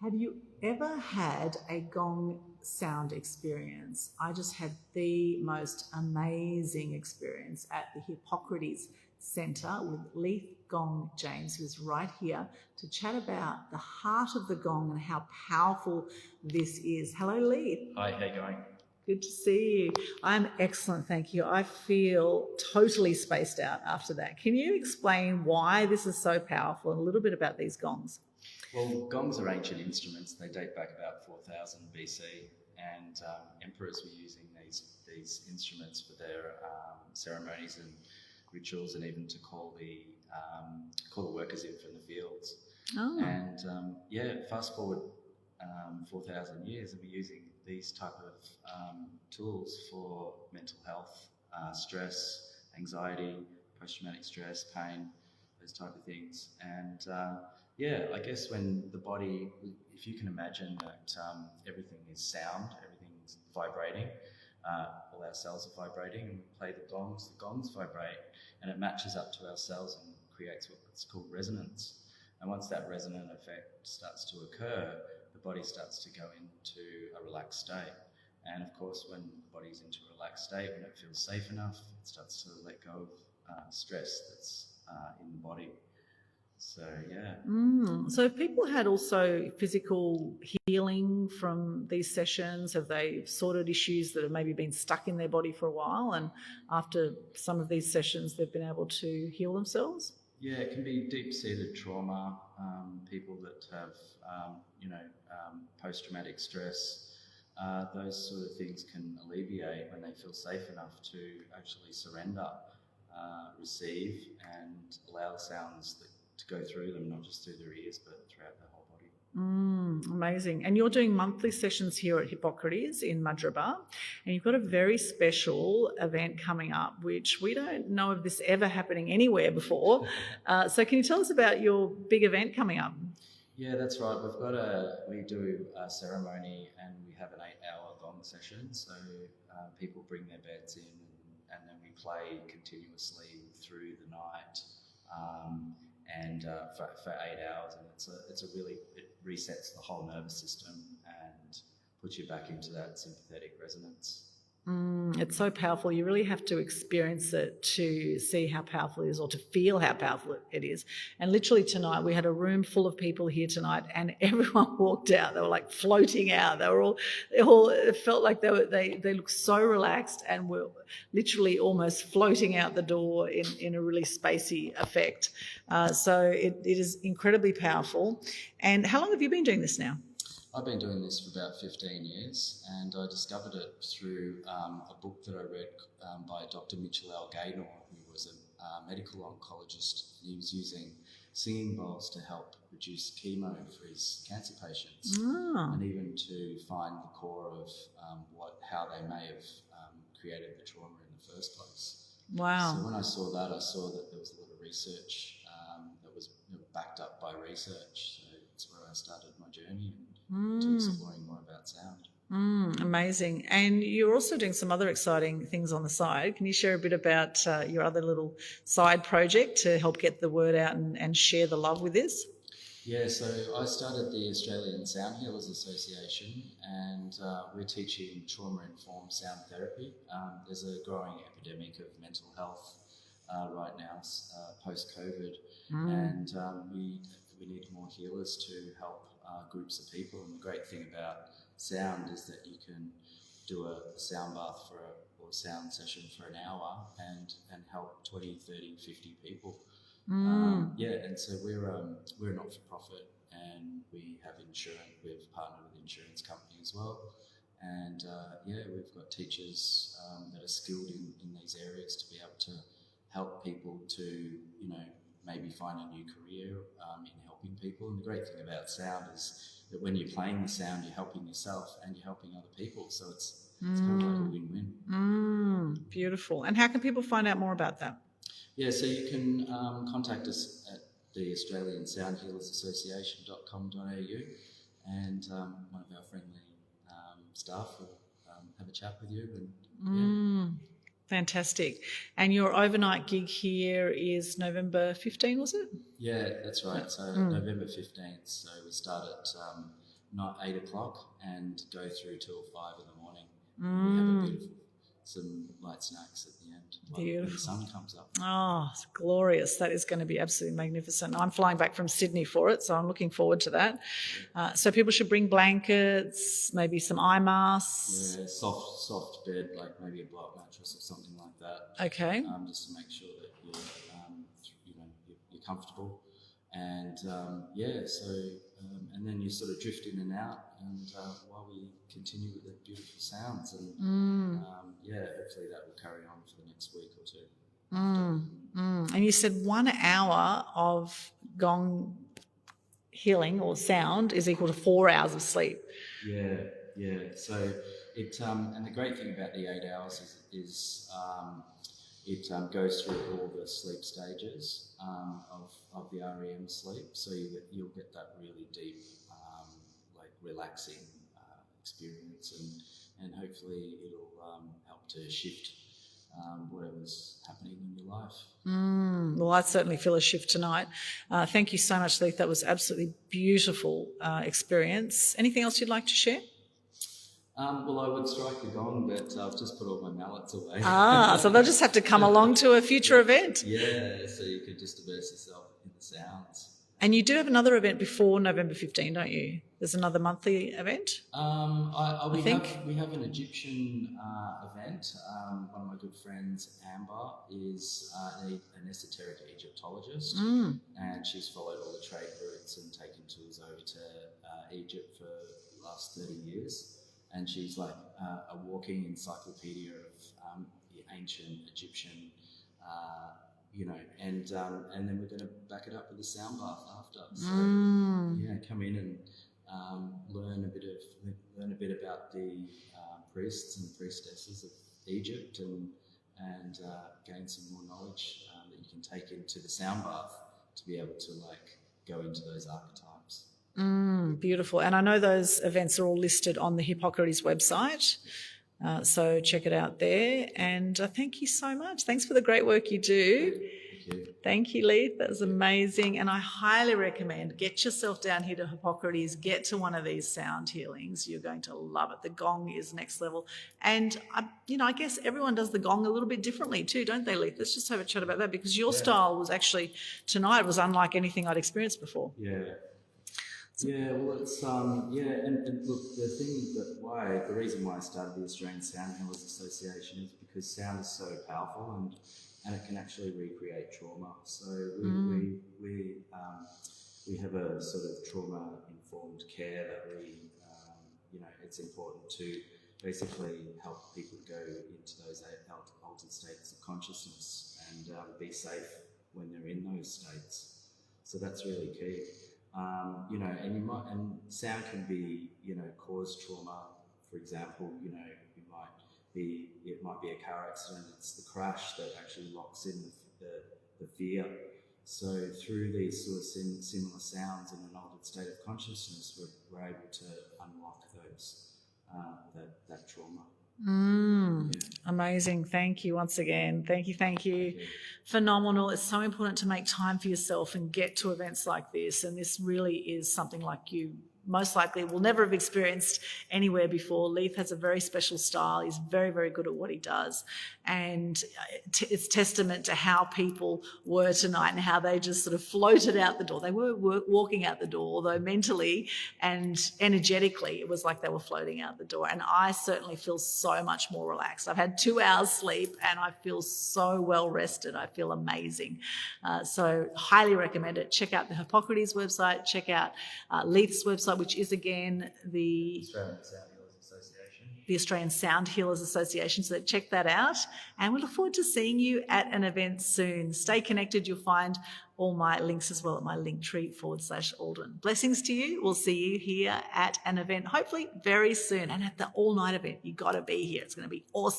Have you ever had a gong sound experience? I just had the most amazing experience at the Hippocrates Centre with Leith-Gong James, who's right here to chat about the heart of the gong and how powerful this is. Hello, Leith. Hi, how you going? Good to see you. I'm excellent, thank you. I feel totally spaced out after that. Can you explain why this is so powerful and a little bit about these gongs? Well, gongs are ancient instruments. They date back about 4000 BC, and emperors were using these instruments for their ceremonies and rituals, and even to call the workers in from the fields. Oh. And fast forward 4,000 years, and we're using these type of tools for mental health, stress, anxiety, post-traumatic stress, pain, those type of things. And I guess when the body, if you can imagine that everything is sound, everything's vibrating, all our cells are vibrating, and we play the gongs vibrate, and it matches up to our cells and creates what's called resonance. And once that resonant effect starts to occur, the body starts to go into a relaxed state. And of course, when the body's into a relaxed state, when it feels safe enough, it starts to let go of stress that's in the body. So, yeah. So have people had also physical healing from these sessions? Have they sorted issues that have maybe been stuck in their body for a while, and after some of these sessions they've been able to heal themselves? Yeah, it can be deep-seated trauma, people that have, post-traumatic stress. Those sort of things can alleviate when they feel safe enough to actually surrender, receive, and allow the sounds to go through them, not just through their ears, but throughout the whole body. Amazing. And you're doing monthly sessions here at Hippocrates in Madraba, and you've got a very special event coming up, which we don't know of this ever happening anywhere before. So can you tell us about your big event coming up? Yeah, that's right. We do a ceremony, and we have an 8-hour gong session. So people bring their beds in, and then we play continuously through the night. For 8 hours, and it resets the whole nervous system and puts you back into that sympathetic resonance. It's so powerful. You really have to experience it to see how powerful it is, or to feel how powerful it is. And literally tonight, we had a room full of people here tonight, and everyone walked out. They were like floating out. They all it felt like they looked so relaxed and were literally almost floating out the door in a really spacey effect. So it is incredibly powerful. And how long have you been doing this now? I've been doing this for about 15 years, and I discovered it through a book that I read by Dr. Mitchell L. Gaynor, who was a medical oncologist. He was using singing bowls to help reduce chemo for his cancer patients, and even to find the core of how they may have created the trauma in the first place. Wow. So when I saw that there was a lot of research that was backed up by research. So that's where I started my journey to exploring more about sound. Amazing. And you're also doing some other exciting things on the side. Can you share a bit about your other little side project to help get the word out and share the love with this? Yeah, so I started the Australian Sound Healers Association, and we're teaching trauma-informed sound therapy. There's a growing epidemic of mental health right now, post-COVID, and we need more healers to help groups of people. And the great thing about sound is that you can do a sound bath or a sound session for an hour and help 20, 30, 50 people. And so we're a not-for-profit, and we have insurance. We've partnered with an insurance company as well, and we've got teachers that are skilled in these areas to be able to help people to maybe find a new career in helping people. And the great thing about sound is that when you're playing the sound, you're helping yourself and you're helping other people. So it's kind of like a win-win. Beautiful. And how can people find out more about that? Yeah, so you can contact us at the Australian Sound Healers Association.com.au, and one of our friendly staff will have a chat with you. And Fantastic. And your overnight gig here is November 15, was it? Yeah, that's right. So November 15th. So we start at not 8 o'clock and go through till 5 in the morning. We have a beautiful, some light snacks at the end when the sun comes up. Oh, it's glorious. That is going to be absolutely magnificent. I'm flying back from Sydney for it, so I'm looking forward to that. So people should bring blankets, maybe some eye masks. Yeah, soft bed, like maybe a block mattress or something like that. Okay. Just to make sure that you're comfortable. And and then you sort of drift in and out, and while we continue with the beautiful sounds, and hopefully that will carry on for the next week or two. And you said 1 hour of gong healing or sound is equal to 4 hours of sleep. Yeah. So it and the great thing about the 8 hours is it goes through all the sleep stages of the REM sleep, so you'll get that really deep, relaxing experience, and hopefully it'll help to shift whatever's happening in your life. Well, I certainly feel a shift tonight. Thank you so much, Leith. That was absolutely beautiful experience. Anything else you'd like to share? Well, I would strike the gong, but I've just put all my mallets away. So they'll just have to come along to a future event. Yeah, so you could just immerse yourself in the sounds. And you do have another event before November 15, don't you? There's another monthly event? We have an Egyptian event. One of my good friends, Amber, is an esoteric Egyptologist, and she's followed all the trade routes and taken tours over to Egypt for the last 30 years. And she's like a walking encyclopedia of the ancient Egyptian, and then we're going to back it up with a sound bath after. So come in and learn a bit about the priests and priestesses of Egypt, and gain some more knowledge that you can take into the sound bath to be able to go into those archetypes. Beautiful. And I know those events are all listed on the Hippocrates website, so check it out there. And thank you so much. Thanks for the great work you do. Thank you, Leith. That was amazing. And I highly recommend get yourself down here to Hippocrates, get to one of these sound healings. You're going to love it. The gong is next level. And, I guess everyone does the gong a little bit differently too, don't they, Leith? Let's just have a chat about that, because your style was actually, tonight, was unlike anything I'd experienced before. Yeah, well, it's and look, the reason why I started the Australian Sound Healers Association is because sound is so powerful, and it can actually recreate trauma. So we have a sort of trauma informed care that it's important to basically help people go into those altered states of consciousness and be safe when they're in those states. So that's really key. And sound can be, cause trauma. For example, it might be a car accident. It's the crash that actually locks in the fear. So through these sort of similar sounds in an altered state of consciousness, we're able to unlock those that trauma. Amazing. Thank you once again. Thank you. Phenomenal. It's so important to make time for yourself and get to events like this. And this really is something like you most likely will never have experienced anywhere before. Leith has a very special style. He's very, very good at what he does. And it's testament to how people were tonight and how they just sort of floated out the door. They were walking out the door, although mentally and energetically it was like they were floating out the door. And I certainly feel so much more relaxed. I've had 2 hours sleep and I feel so well rested. I feel amazing. So highly recommend it. Check out the Hippocrates website. Check out Leith's website, which is again the Australian Sound Healers Association. So check that out. And we look forward to seeing you at an event soon. Stay connected. You'll find all my links as well at my linktree/Alden. Blessings to you. We'll see you here at an event, hopefully very soon. And at the all-night event, you've got to be here. It's going to be awesome.